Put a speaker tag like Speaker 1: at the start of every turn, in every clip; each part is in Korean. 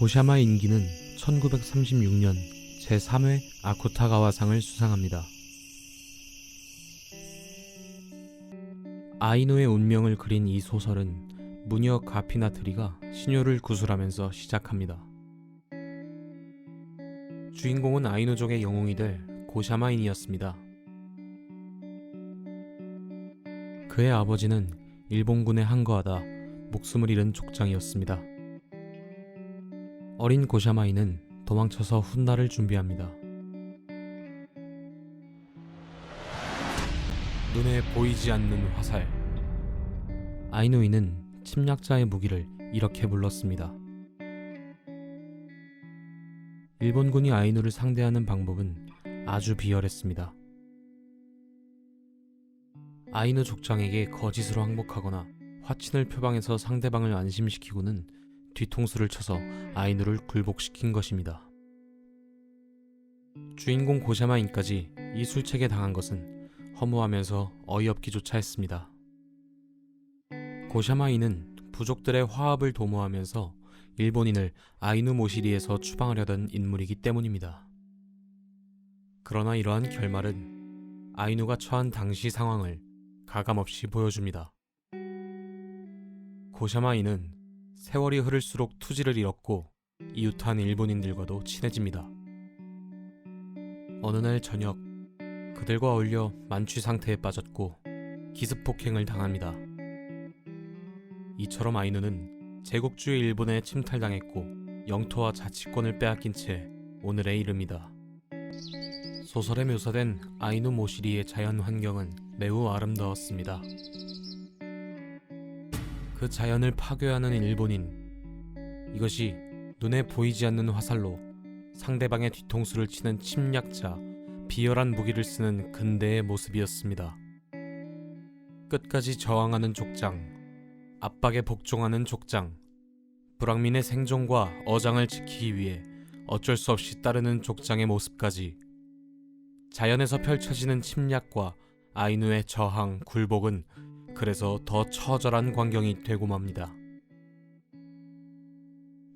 Speaker 1: 고샤마 인기는 1936년 제3회 아쿠타가와상을 수상합니다. 아이누의 운명을 그린 이 소설은 무녀 가피나트리가 시녀를 구술하면서 시작합니다. 주인공은 아이누족의 영웅이 될 고샤마인이었습니다. 그의 아버지는 일본군에 항거하다 목숨을 잃은 족장이었습니다. 어린 고샤마인은 도망쳐서 훗날을 준비합니다. 눈에 보이지 않는 화살. 아이누이는 침략자의 무기를 이렇게 불렀습니다. 일본군이 아이누를 상대하는 방법은 아주 비열했습니다. 아이누 족장에게 거짓으로 항복하거나 화친을 표방해서 상대방을 안심시키고는 뒤통수를 쳐서 아이누를 굴복시킨 것입니다. 주인공 고샤마인까지 이 술책에 당한 것은 허무하면서 어이없기조차 했습니다. 고샤마인은 부족들의 화합을 도모하면서 일본인을 아이누 모시리에서 추방하려던 인물이기 때문입니다. 그러나 이러한 결말은 아이누가 처한 당시 상황을 가감없이 보여줍니다. 고샤마인은 세월이 흐를수록 투지를 잃었고 이웃한 일본인들과도 친해집니다. 어느 날 저녁, 그들과 어울려 만취 상태에 빠졌고 기습폭행을 당합니다. 이처럼 아이누는 제국주의 일본에 침탈당했고 영토와 자치권을 빼앗긴 채 오늘에 이릅니다. 소설에 묘사된 아이누 모시리의 자연 환경은 매우 아름다웠습니다. 그 자연을 파괴하는 일본인, 이것이 눈에 보이지 않는 화살로 상대방의 뒤통수를 치는 침략자, 비열한 무기를 쓰는 근대의 모습이었습니다. 끝까지 저항하는 족장, 압박에 복종하는 족장, 불황민의 생존과 어장을 지키기 위해 어쩔 수 없이 따르는 족장의 모습까지, 자연에서 펼쳐지는 침략과 아이누의 저항, 굴복은 그래서 더 처절한 광경이 되고 맙니다.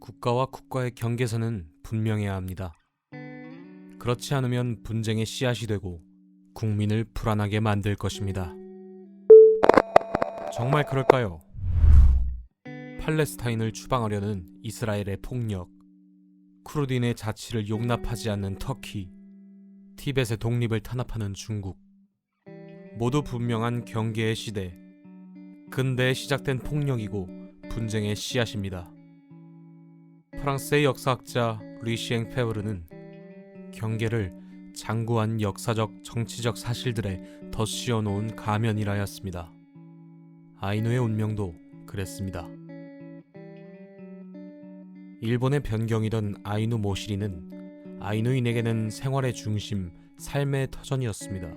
Speaker 1: 국가와 국가의 경계선은 분명해야 합니다. 그렇지 않으면 분쟁의 씨앗이 되고 국민을 불안하게 만들 것입니다. 정말 그럴까요? 팔레스타인을 추방하려는 이스라엘의 폭력, 쿠르딘의 자치를 용납하지 않는 터키, 티벳의 독립을 탄압하는 중국, 모두 분명한 경계의 시대, 근대에 시작된 폭력이고 분쟁의 씨앗입니다. 프랑스의 역사학자 루시엥 페브르는 경계를 장구한 역사적, 정치적 사실들에 덧씌워 놓은 가면이라 하였습니다. 아이누의 운명도 그랬습니다. 일본의 변경이던 아이누 모시리는 아이누인에게는 생활의 중심, 삶의 터전이었습니다.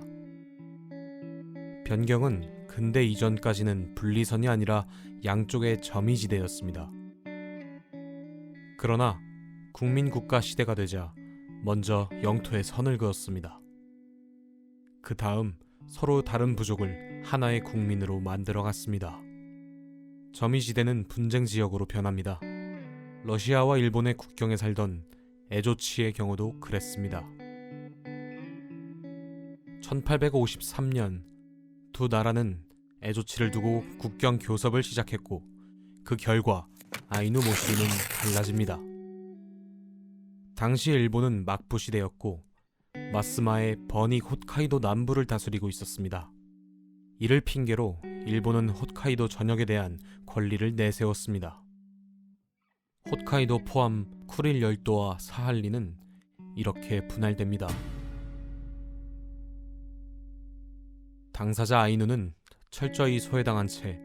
Speaker 1: 변경은 근대 이전까지는 분리선이 아니라 양쪽의 점이지대였습니다. 그러나 국민국가 시대가 되자 먼저 영토에 선을 그었습니다. 그 다음 서로 다른 부족을 하나의 국민으로 만들어갔습니다. 점이지대는 분쟁지역으로 변합니다. 러시아와 일본의 국경에 살던 에조치의 경우도 그랬습니다. 1853년 두 나라는 에조치를 두고 국경 교섭을 시작했고 그 결과 아이누 모시리는 달라집니다. 당시 일본은 막부 시대였고 마스마의 번익 홋카이도 남부를 다스리고 있었습니다. 이를 핑계로 일본은 홋카이도 전역에 대한 권리를 내세웠습니다. 홋카이도 포함 쿠릴 열도와 사할린은 이렇게 분할됩니다. 당사자 아이누는 철저히 소외당한 채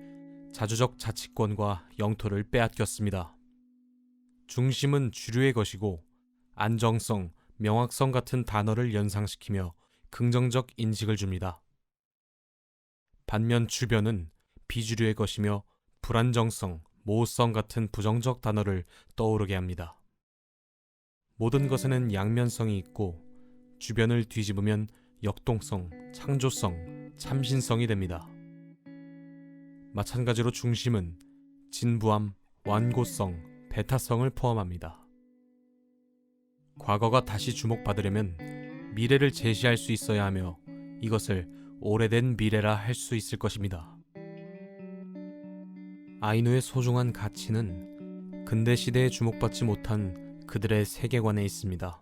Speaker 1: 자주적 자치권과 영토를 빼앗겼습니다. 중심은 주류의 것이고 안정성, 명확성 같은 단어를 연상시키며 긍정적 인식을 줍니다. 반면 주변은 비주류의 것이며 불안정성, 모호성 같은 부정적 단어를 떠오르게 합니다. 모든 것에는 양면성이 있고 주변을 뒤집으면 역동성, 창조성, 참신성이 됩니다. 마찬가지로 중심은 진부함, 완고성, 배타성을 포함합니다. 과거가 다시 주목받으려면 미래를 제시할 수 있어야 하며 이것을 오래된 미래라 할 수 있을 것입니다. 아이누의 소중한 가치는 근대 시대에 주목받지 못한 그들의 세계관에 있습니다.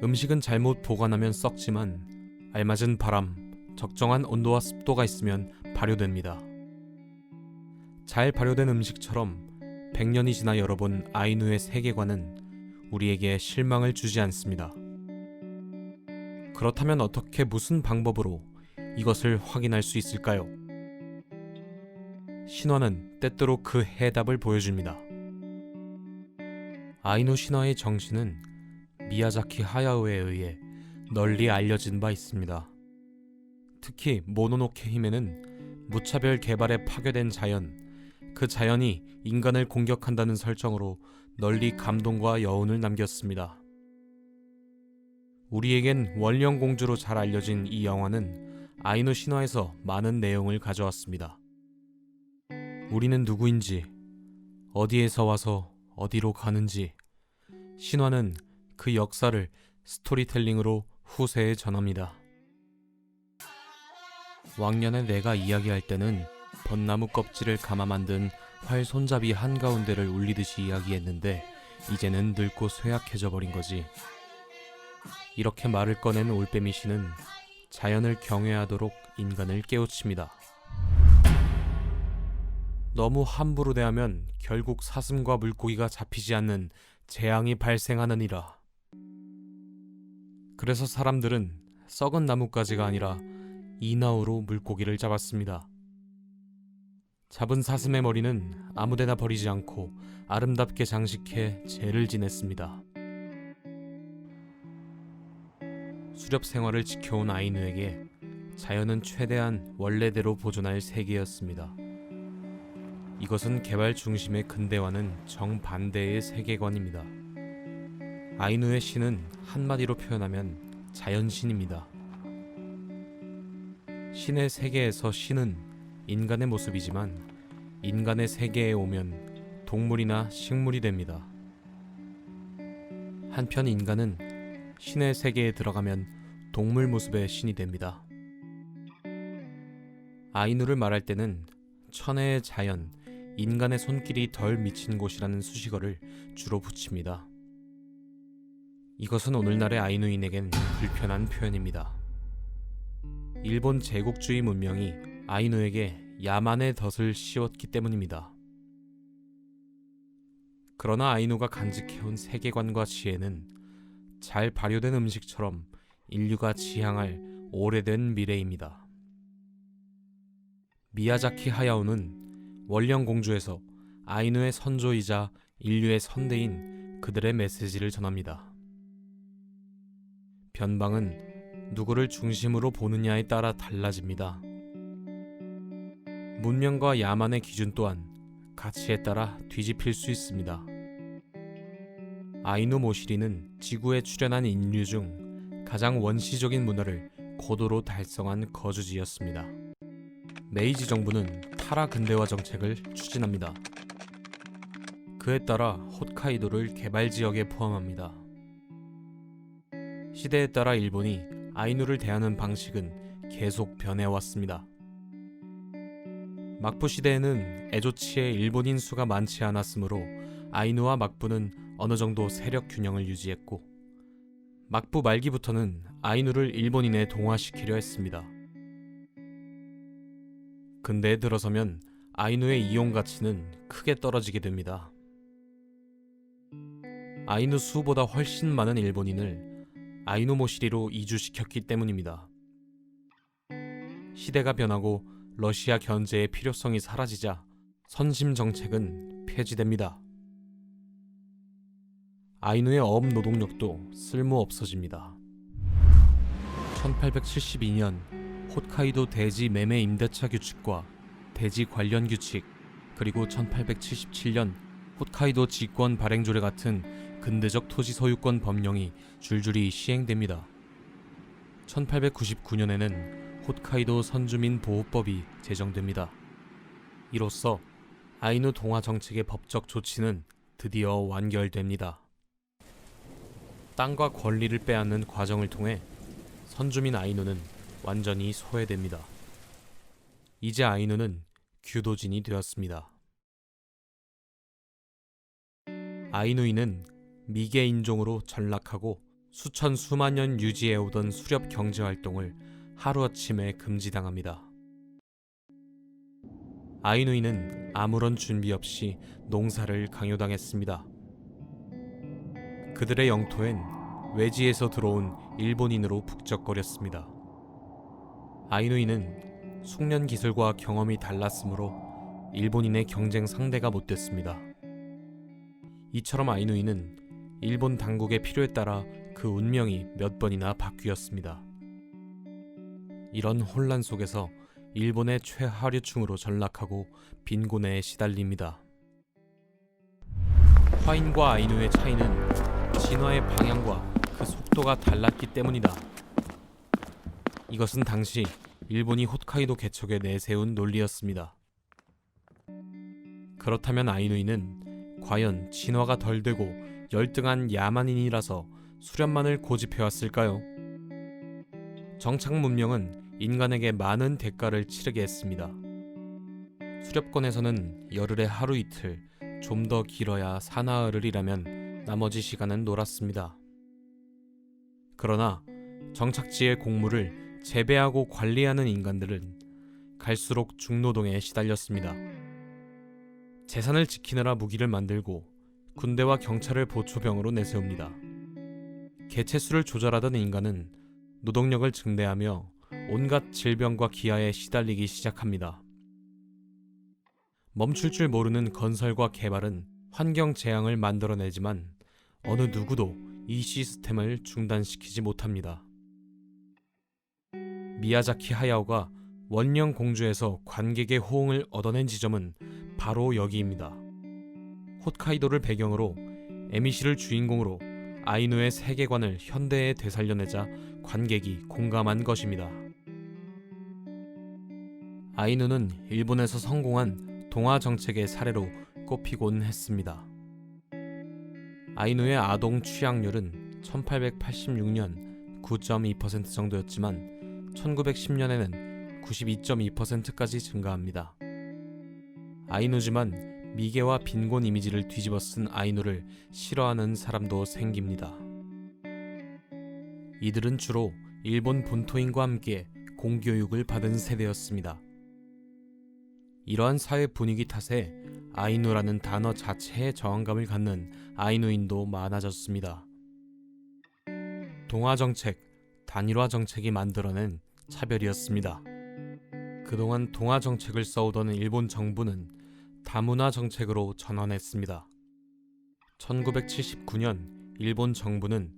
Speaker 1: 음식은 잘못 보관하면 썩지만 알맞은 바람, 적정한 온도와 습도가 있으면 발효됩니다. 잘 발효된 음식처럼 100년이 지나 열어본 아이누의 세계관은 우리에게 실망을 주지 않습니다. 그렇다면 어떻게 무슨 방법으로 이것을 확인할 수 있을까요? 신화는 때때로 그 해답을 보여줍니다. 아이누 신화의 정신은 미야자키 하야오에 의해 널리 알려진 바 있습니다. 특히 모노노케 히메는 무차별 개발에 파괴된 자연, 그 자연이 인간을 공격한다는 설정으로 널리 감동과 여운을 남겼습니다. 우리에겐 원령공주로 잘 알려진 이 영화는 아이누 신화에서 많은 내용을 가져왔습니다. 우리는 누구인지, 어디에서 와서 어디로 가는지, 신화는 그 역사를 스토리텔링으로 후세에 전합니다. 왕년에 내가 이야기할 때는 벚나무 껍질을 감아 만든 활 손잡이 한가운데를 울리듯이 이야기했는데 이제는 늙고 쇠약해져 버린 거지. 이렇게 말을 꺼낸 올빼미 씨는 자연을 경외하도록 인간을 깨우칩니다. 너무 함부로 대하면 결국 사슴과 물고기가 잡히지 않는 재앙이 발생하느니라. 그래서 사람들은 썩은 나뭇가지가 아니라 이나우로 물고기를 잡았습니다. 잡은 사슴의 머리는 아무데나 버리지 않고 아름답게 장식해 제를 지냈습니다. 수렵 생활을 지켜온 아이누에게 자연은 최대한 원래대로 보존할 세계였습니다. 이것은 개발 중심의 근대와는 정반대의 세계관입니다. 아이누의 신은 한마디로 표현하면 자연신입니다. 신의 세계에서 신은 인간의 모습이지만 인간의 세계에 오면 동물이나 식물이 됩니다. 한편 인간은 신의 세계에 들어가면 동물 모습의 신이 됩니다. 아이누를 말할 때는 천혜의 자연, 인간의 손길이 덜 미친 곳이라는 수식어를 주로 붙입니다. 이것은 오늘날의 아이누인에겐 불편한 표현입니다. 일본 제국주의 문명이 아이누에게 야만의 덫을 씌웠기 때문입니다. 그러나 아이누가 간직해온 세계관과 지혜는 잘 발효된 음식처럼 인류가 지향할 오래된 미래입니다. 미야자키 하야오는 원령공주에서 아이누의 선조이자 인류의 선대인 그들의 메시지를 전합니다. 변방은 누구를 중심으로 보느냐에 따라 달라집니다. 문명과 야만의 기준 또한 가치에 따라 뒤집힐 수 있습니다. 아이누 모시리는 지구에 출현한 인류 중 가장 원시적인 문화를 고도로 달성한 거주지였습니다. 메이지 정부는 타라 근대화 정책을 추진합니다. 그에 따라 홋카이도를 개발지역에 포함합니다. 시대에 따라 일본이 아이누를 대하는 방식은 계속 변해왔습니다. 막부 시대에는 에조치에 일본인 수가 많지 않았으므로 아이누와 막부는 어느 정도 세력 균형을 유지했고, 막부 말기부터는 아이누를 일본인에 동화시키려 했습니다. 근대에 들어서면 아이누의 이용 가치는 크게 떨어지게 됩니다. 아이누 수보다 훨씬 많은 일본인을 아이누 모시리로 이주시켰기 때문입니다. 시대가 변하고 러시아 견제의 필요성이 사라지자 선심 정책은 폐지됩니다. 아이누의 어업 노동력도 쓸모 없어집니다. 1872년 홋카이도 대지 매매 임대차 규칙과 대지 관련 규칙, 그리고 1877년 홋카이도 지권 발행조례 같은 근대적 토지 소유권 법령이 줄줄이 시행됩니다. 1899년에는 홋카이도 선주민 보호법이 제정됩니다. 이로써 아이누 동화 정책의 법적 조치는 드디어 완결됩니다. 땅과 권리를 빼앗는 과정을 통해 선주민 아이누는 완전히 소외됩니다. 이제 아이누는 규도진이 되었습니다. 아이누이는 미개 인종으로 전락하고 수천 수만 년 유지해오던 수렵 경제활동을 하루아침에 금지당합니다. 아이누이는 아무런 준비 없이 농사를 강요당했습니다. 그들의 영토엔 외지에서 들어온 일본인으로 북적거렸습니다. 아이누이는 숙련 기술과 경험이 달랐으므로 일본인의 경쟁 상대가 못 됐습니다. 이처럼 아이누이는 일본 당국의 필요에 따라 그 운명이 몇 번이나 바뀌었습니다. 이런 혼란 속에서 일본의 최하류층으로 전락하고 빈곤에 시달립니다. 화인과 아이누의 차이는 진화의 방향과 그 속도가 달랐기 때문이다. 이것은 당시 일본이 홋카이도 개척에 내세운 논리였습니다. 그렇다면 아이누이는 과연 진화가 덜 되고 열등한 야만인이라서 수렵만을 고집해왔을까요? 정착 문명은 인간에게 많은 대가를 치르게 했습니다. 수렵권에서는 열흘에 하루 이틀, 좀 더 길어야 사나흘이라면 나머지 시간은 놀았습니다. 그러나 정착지의 곡물을 재배하고 관리하는 인간들은 갈수록 중노동에 시달렸습니다. 재산을 지키느라 무기를 만들고 군대와 경찰을 보초병으로 내세웁니다. 개체수를 조절하던 인간은 노동력을 증대하며 온갖 질병과 기아에 시달리기 시작합니다. 멈출 줄 모르는 건설과 개발은 환경 재앙을 만들어내지만 어느 누구도 이 시스템을 중단시키지 못합니다. 미야자키 하야오가 원령 공주에서 관객의 호응을 얻어낸 지점은 바로 여기입니다. 홋카이도를 배경으로 에미시를 주인공으로 아이누의 세계관을 현대에 되살려내자 관객이 공감한 것입니다. 아이누는 일본에서 성공한 동화 정책의 사례로 꼽히곤 했습니다. 아이누의 아동 취약률은 1886년 9.2% 정도였지만 1910년에는 92.2%까지 증가합니다. 아이누지만 미개와 빈곤 이미지를 뒤집어 쓴 아이누를 싫어하는 사람도 생깁니다. 이들은 주로 일본 본토인과 함께 공교육을 받은 세대였습니다. 이러한 사회 분위기 탓에 아이누라는 단어 자체에 저항감을 갖는 아이누인도 많아졌습니다. 동화정책, 단일화 정책이 만들어낸 차별이었습니다. 그동안 동화정책을 써오던 일본 정부는 다문화 정책으로 전환했습니다. 1979년 일본 정부는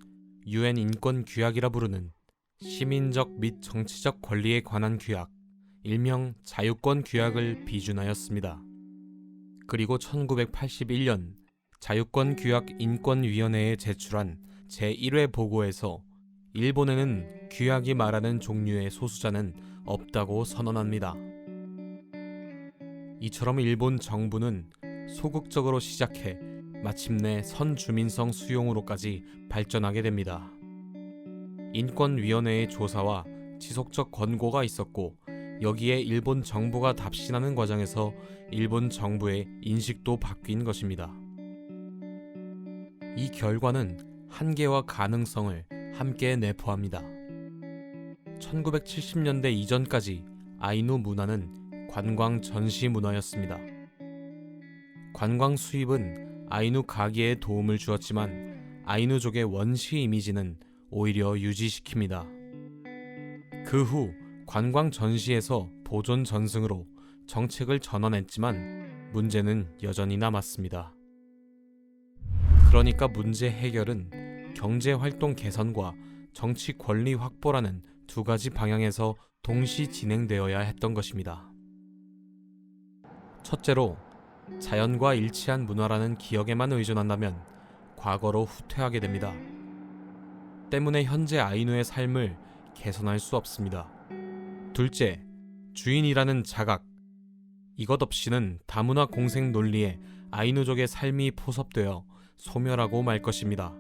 Speaker 1: 유엔 인권 규약이라 부르는 시민적 및 정치적 권리에 관한 규약, 일명 자유권 규약을 비준하였습니다. 그리고 1981년 자유권 규약 인권위원회에 제출한 제1회 보고에서 일본에는 규약이 말하는 종류의 소수자는 없다고 선언합니다. 이처럼 일본 정부는 소극적으로 시작해 마침내 선주민성 수용으로까지 발전하게 됩니다. 인권위원회의 조사와 지속적 권고가 있었고 여기에 일본 정부가 답신하는 과정에서 일본 정부의 인식도 바뀐 것입니다. 이 결과는 한계와 가능성을 함께 내포합니다. 1970년대 이전까지 아이누 문화는 관광 전시 문화였습니다. 관광 수입은 아이누 가계에 도움을 주었지만 아이누족의 원시 이미지는 오히려 유지시킵니다. 그 후 관광 전시에서 보존 전승으로 정책을 전환했지만 문제는 여전히 남았습니다. 그러니까 문제 해결은 경제활동 개선과 정치 권리 확보라는 두 가지 방향에서 동시 진행되어야 했던 것입니다. 첫째로, 자연과 일치한 문화라는 기억에만 의존한다면 과거로 후퇴하게 됩니다. 때문에 현재 아이누의 삶을 개선할 수 없습니다. 둘째, 주인이라는 자각. 이것 없이는 다문화 공생 논리에 아이누족의 삶이 포섭되어 소멸하고 말 것입니다.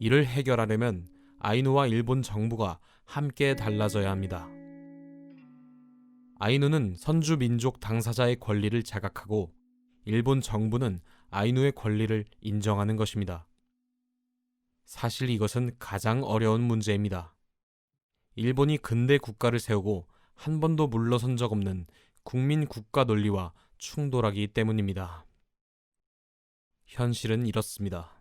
Speaker 1: 이를 해결하려면 아이누와 일본 정부가 함께 달라져야 합니다. 아이누는 선주 민족 당사자의 권리를 자각하고 일본 정부는 아이누의 권리를 인정하는 것입니다. 사실 이것은 가장 어려운 문제입니다. 일본이 근대 국가를 세우고 한 번도 물러선 적 없는 국민 국가 논리와 충돌하기 때문입니다. 현실은 이렇습니다.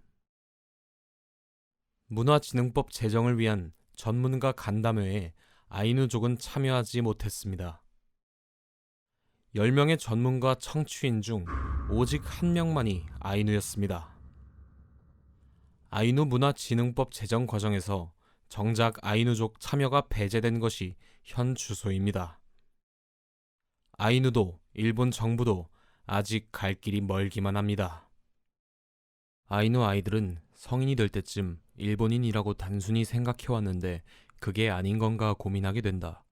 Speaker 1: 문화진흥법 제정을 위한 전문가 간담회에 아이누족은 참여하지 못했습니다. 10명의 전문가 청취인 중 오직 1명만이 아이누였습니다. 아이누 문화진흥법 제정 과정에서 정작 아이누족 참여가 배제된 것이 현 주소입니다. 아이누도 일본 정부도 아직 갈 길이 멀기만 합니다. 아이누 아이들은 성인이 될 때쯤 일본인이라고 단순히 생각해왔는데 그게 아닌 건가 고민하게 된다.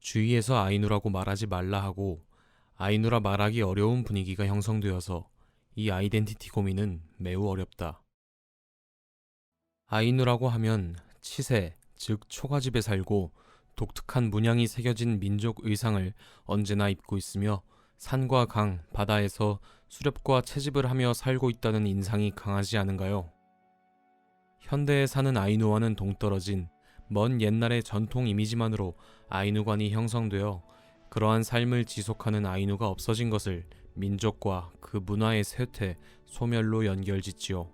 Speaker 1: 주위에서 아이누라고 말하지 말라 하고 아이누라 말하기 어려운 분위기가 형성되어서 이 아이덴티티 고민은 매우 어렵다. 아이누라고 하면 치세, 즉 초가집에 살고 독특한 문양이 새겨진 민족 의상을 언제나 입고 있으며 산과 강, 바다에서 수렵과 채집을 하며 살고 있다는 인상이 강하지 않은가요? 현대에 사는 아이누와는 동떨어진 먼 옛날의 전통 이미지만으로 아이누관이 형성되어 그러한 삶을 지속하는 아이누가 없어진 것을 민족과 그 문화의 쇠퇴, 소멸로 연결짓지요.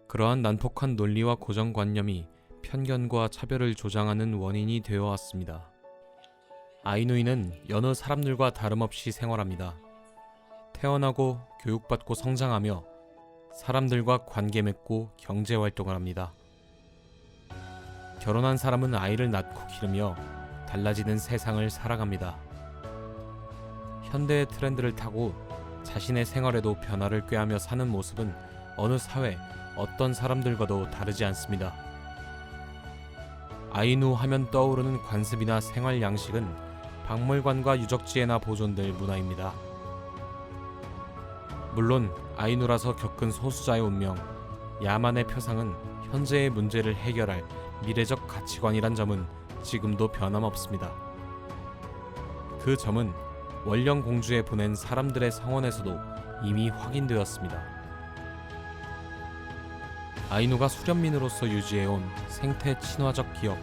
Speaker 1: 그러한 난폭한 논리와 고정관념이 편견과 차별을 조장하는 원인이 되어 왔습니다. 아이누이는 여느 사람들과 다름없이 생활합니다. 태어나고 교육받고 성장하며 사람들과 관계 맺고 경제활동을 합니다. 결혼한 사람은 아이를 낳고 기르며 달라지는 세상을 살아갑니다. 현대의 트렌드를 타고 자신의 생활에도 변화를 꾀하며 사는 모습은 어느 사회, 어떤 사람들과도 다르지 않습니다. 아이누 하면 떠오르는 관습이나 생활 양식은 박물관과 유적지에나 보존될 문화입니다. 물론 아이누라서 겪은 소수자의 운명, 야만의 표상은 현재의 문제를 해결할 미래적 가치관이란 점은 지금도 변함없습니다. 그 점은 원령 공주에 보낸 사람들의 성원에서도 이미 확인되었습니다. 아이누가 수련민으로서 유지해온 생태 친화적 기억,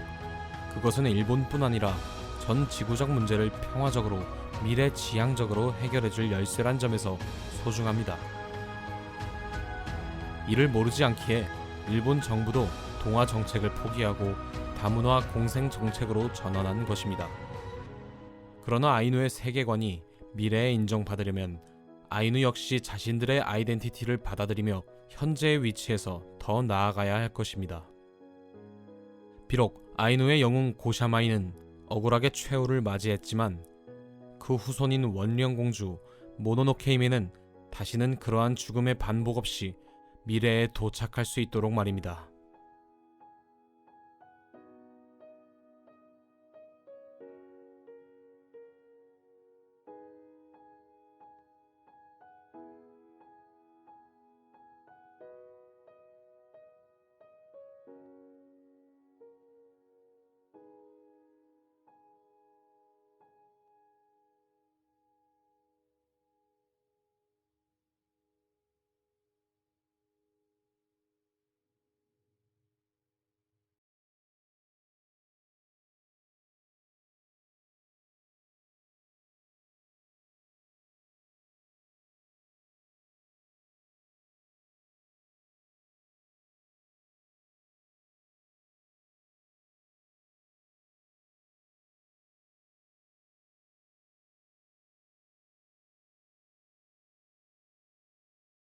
Speaker 1: 그것은 일본뿐 아니라 전 지구적 문제를 평화적으로 미래지향적으로 해결해줄 열쇠란 점에서 소중합니다. 이를 모르지 않기에 일본 정부도 동화 정책을 포기하고 다문화 공생 정책으로 전환한 것입니다. 그러나 아이누의 세계관이 미래에 인정받으려면 아이누 역시 자신들의 아이덴티티를 받아들이며 현재의 위치에서 더 나아가야 할 것입니다. 비록 아이누의 영웅 고샤마이는 억울하게 최후를 맞이했지만 그 후손인 원령공주 모노노케히메는 다시는 그러한 죽음의 반복 없이 미래에 도착할 수 있도록 말입니다.